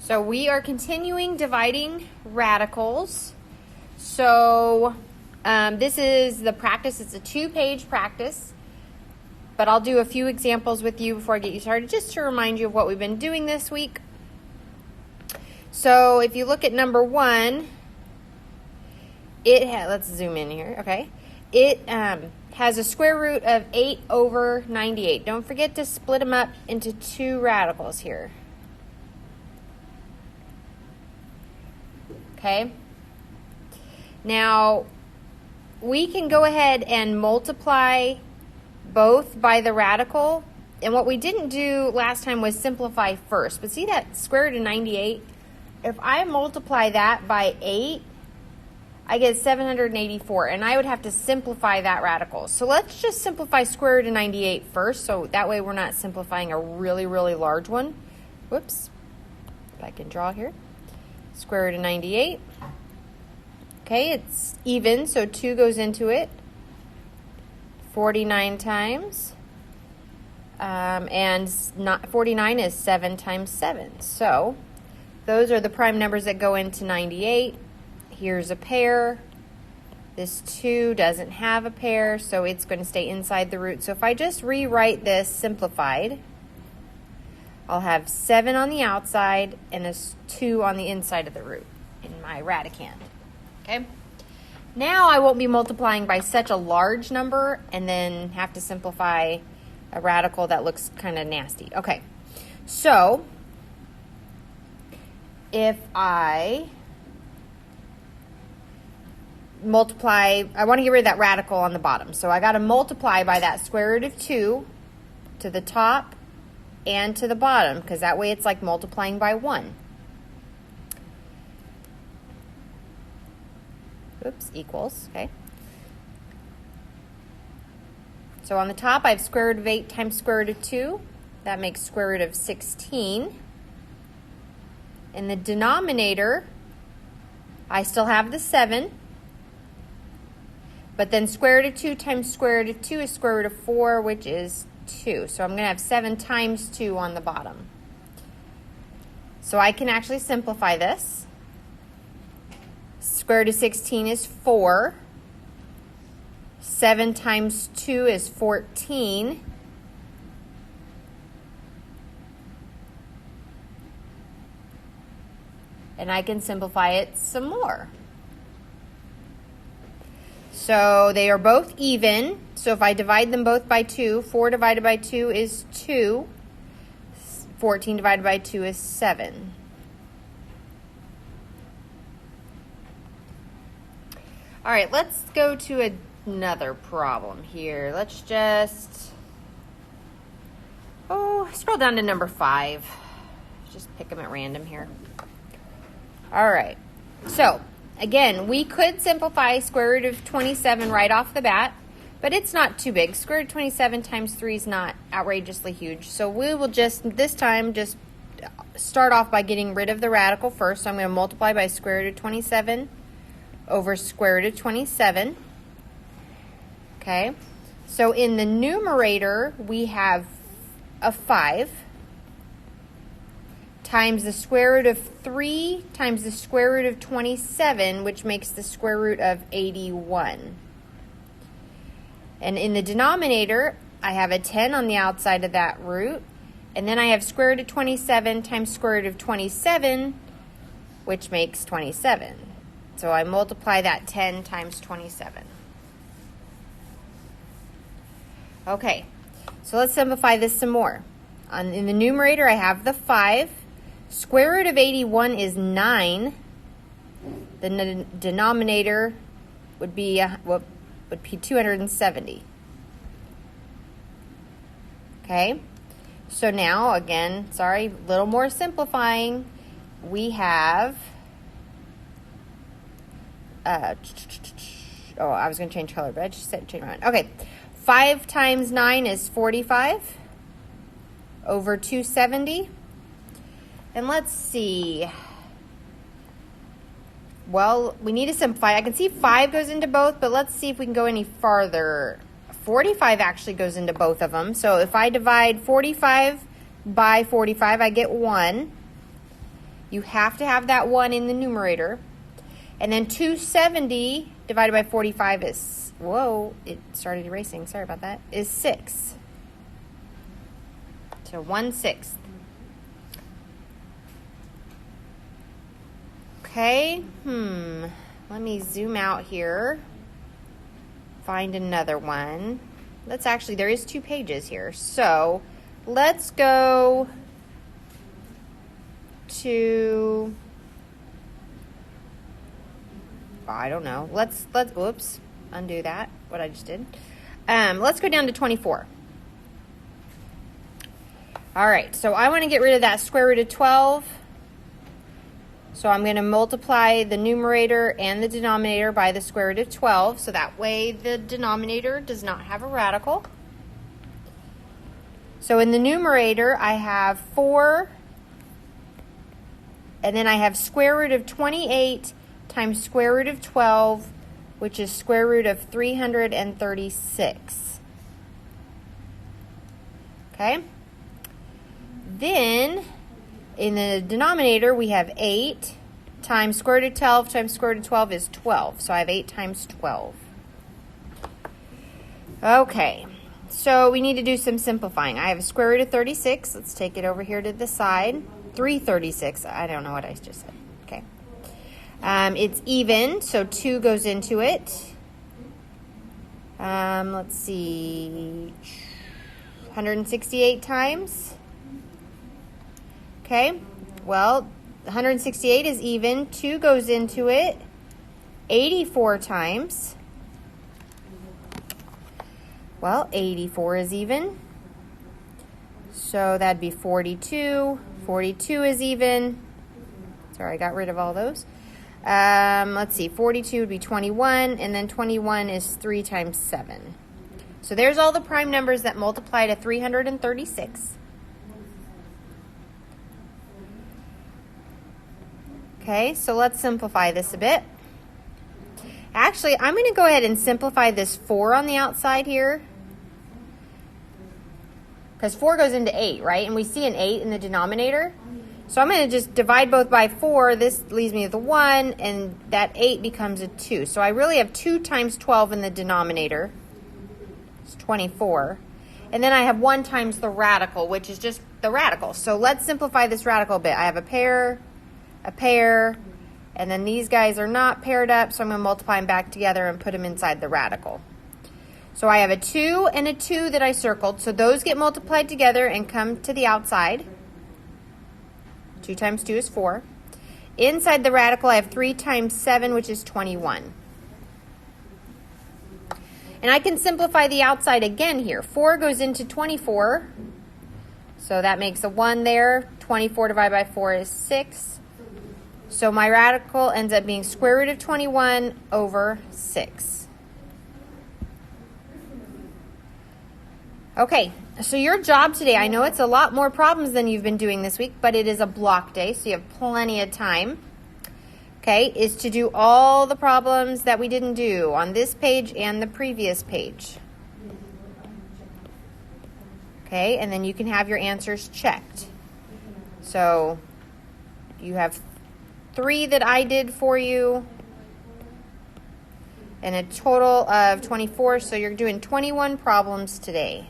So we are continuing dividing radicals. So this is the practice. It's a 2-page practice, but I'll do a few examples with you before I get you started, just to remind you of what we've been doing this week. So if you look at number 1, let's zoom in here, okay? It has a square root of 8 over 98. Don't forget to split them up into 2 radicals here. Okay? Now, we can go ahead and multiply both by the radical. And what we didn't do last time was simplify first. But see that square root of 98? If I multiply that by 8, I get 784. And I would have to simplify that radical. So let's just simplify square root of 98 first. So that way we're not simplifying a really, really large one. Whoops. If I can draw here. Square root of 98. Okay, it's even, so 2 goes into it 49 times. And 49 is 7 times 7. So those are the prime numbers that go into 98. Here's a pair. This 2 doesn't have a pair, so it's going to stay inside the root. So if I just rewrite this simplified, I'll have 7 on the outside and a 2 on the inside of the root in my radicand. Okay? Now I won't be multiplying by such a large number and then have to simplify a radical that looks kind of nasty. Okay, so if I multiply, I want to get rid of that radical on the bottom. So I got to multiply by that square root of 2 to the top and to the bottom, because that way it's like multiplying by 1. Oops, equals, okay. So on the top I have square root of 8 times square root of 2. That makes square root of 16. In the denominator, I still have the 7. But then square root of 2 times square root of 2 is square root of 4, which is 2. So I'm going to have 7 times 2 on the bottom. So I can actually simplify this. Square root of 16 is 4. 7 times 2 is 14. And I can simplify it some more. So they are both even. So if I divide them both by 2, 4 divided by 2 is 2. 14 divided by 2 is 7. All right, let's go to another problem here. Let's just, scroll down to number 5. Just pick them at random here. All right, so again, we could simplify square root of 27 right off the bat, but it's not too big. Square root of 27 times 3 is not outrageously huge. So we will just, this time, just start off by getting rid of the radical first. So I'm going to multiply by square root of 27 over square root of 27. Okay, so in the numerator, we have a 5 times the square root of 3 times the square root of 27, which makes the square root of 81. And in the denominator, I have a 10 on the outside of that root. And then I have square root of 27 times square root of 27, which makes 27. So I multiply that 10 times 27. Okay, so let's simplify this some more. In the numerator, I have the 5. Square root of 81 is 9. The denominator would be 270. Okay, so now, again, sorry, a little more simplifying. We have, I was going to change color, but I just said change my mind. Okay, 5 times 9 is 45 over 270. And let's see. Well, we need to simplify. I can see 5 goes into both, but let's see if we can go any farther. 45 actually goes into both of them. So if I divide 45 by 45, I get 1. You have to have that 1 in the numerator. And then 270 divided by 45 is, whoa, it started erasing, sorry about that, is 6. So 1/6. Okay, let me zoom out here, find another one. Let's actually, there is 2 pages here. So let's go to, I don't know. Let's whoops, undo that, what I just did. Let's go down to 24. All right, so I want to get rid of that square root of 12. So I'm going to multiply the numerator and the denominator by the square root of 12, so that way the denominator does not have a radical. So in the numerator, I have 4, and then I have square root of 28 times square root of 12, which is square root of 336. Okay? Then, in the denominator, we have 8 times square root of 12 times square root of 12 is 12. So I have 8 times 12. Okay, so we need to do some simplifying. I have a square root of 36. Let's take it over here to the side. 336. I don't know what I just said. Okay. It's even, so 2 goes into it. Let's see. 168 times. Okay, well, 168 is even. 2 goes into it 84 times. Well, 84 is even. So that'd be 42. 42 is even. Sorry, I got rid of all those. Let's see, 42 would be 21, and then 21 is 3 times 7. So there's all the prime numbers that multiply to 336. Okay, so let's simplify this a bit. Actually, I'm going to go ahead and simplify this 4 on the outside here. Because 4 goes into 8, right? And we see an 8 in the denominator. So I'm going to just divide both by 4. This leaves me with a 1, and that 8 becomes a 2. So I really have 2 times 12 in the denominator. It's 24. And then I have 1 times the radical, which is just the radical. So let's simplify this radical a bit. I have a pair, and then these guys are not paired up, so I'm going to multiply them back together and put them inside the radical. So I have a 2 and a 2 that I circled, so those get multiplied together and come to the outside. 2 times 2 is 4. Inside the radical, I have 3 times 7, which is 21. And I can simplify the outside again here. 4 goes into 24, so that makes a 1 there. 24 divided by 4 is 6. So my radical ends up being square root of 21 over 6. Okay, so your job today, I know it's a lot more problems than you've been doing this week, but it is a block day, so you have plenty of time, okay, is to do all the problems that we didn't do on this page and the previous page. Okay, and then you can have your answers checked. So you have 3 that I did for you, and a total of 24, so you're doing 21 problems today.